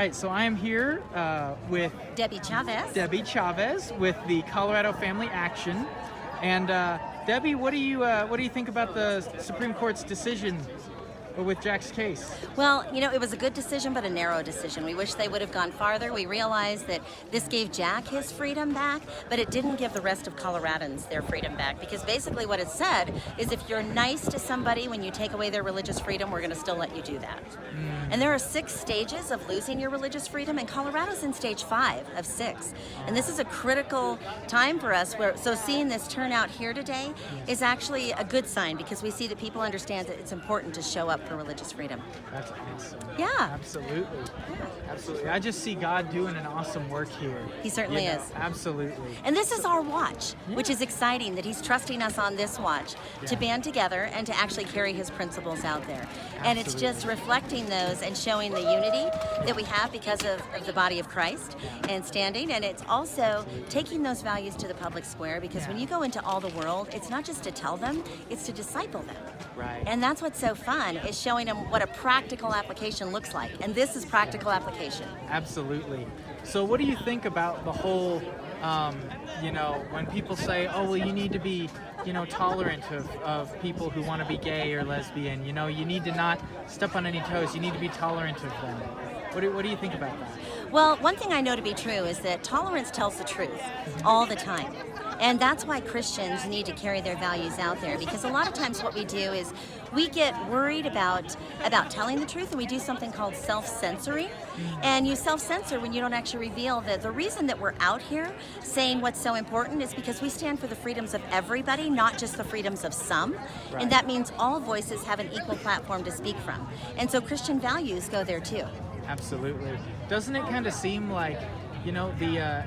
right, so I am here with Debbie Chavez. Debbie Chavez with the Colorado Family Action. And Debbie, what do you think about the Supreme Court's decision with Jack's case? Well, it was a good decision, but a narrow decision. We wish they would have gone farther. We realized that this gave Jack his freedom back, but it didn't give the rest of Coloradans their freedom back, because basically what it said is if you're nice to somebody when you take away their religious freedom, we're going to still let you do that. And there are 6 stages of losing your religious freedom, and Colorado's in stage 5 of 6. And this is a critical time for us. So seeing this turnout here today is actually a good sign, because we see that people understand that it's important to show up for religious freedom. That's awesome. Yeah. Absolutely. Yeah. Absolutely. I just see God doing an awesome work here. He certainly is. Absolutely. And this is our watch, which is exciting that he's trusting us on this watch to band together and to actually carry his principles out there. And it's just reflecting those and showing the unity that we have because of the body of Christ and standing. And it's also taking those values to the public square, because when you go into all the world, it's not just to tell them, it's to disciple them. Right. And that's what's so fun, is showing them what a practical application looks like. And this is practical application. Absolutely. So what do you think about the whole, when people say, oh, well, you need to be, tolerant of people who want to be gay or lesbian, you need to not step on any toes, you need to be tolerant of them. What do you think about that? Well, one thing I know to be true is that tolerance tells the truth all the time. And that's why Christians need to carry their values out there, because a lot of times what we do is we get worried about telling the truth, and we do something called self-censoring. And you self-censor when you don't actually reveal that the reason that we're out here saying what's so important is because we stand for the freedoms of everybody, not just the freedoms of some. Right. And that means all voices have an equal platform to speak from. And so Christian values go there too. Absolutely. Doesn't it kind of seem like, the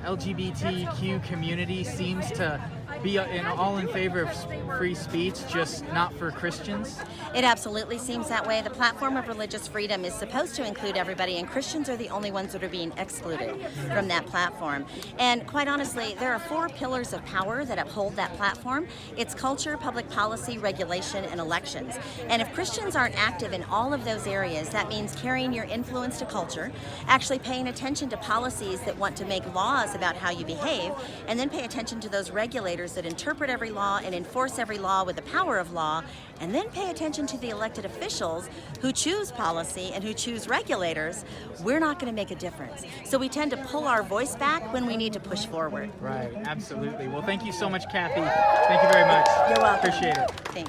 LGBTQ community seems to be all in favor of free speech, just not for Christians? It absolutely seems that way. The platform of religious freedom is supposed to include everybody, and Christians are the only ones that are being excluded from that platform. And quite honestly, there are 4 pillars of power that uphold that platform. It's culture, public policy, regulation, and elections. And if Christians aren't active in all of those areas, that means carrying your influence to culture, actually paying attention to policies that want to make laws about how you behave, and then pay attention to those regulators that interpret every law and enforce every law with the power of law, and then pay attention to the elected officials who choose policy and who choose regulators, we're not going to make a difference. So we tend to pull our voice back when we need to push forward. Right, absolutely. Well, thank you so much, Kathy. Thank you very much. You're welcome. Appreciate it. Thanks.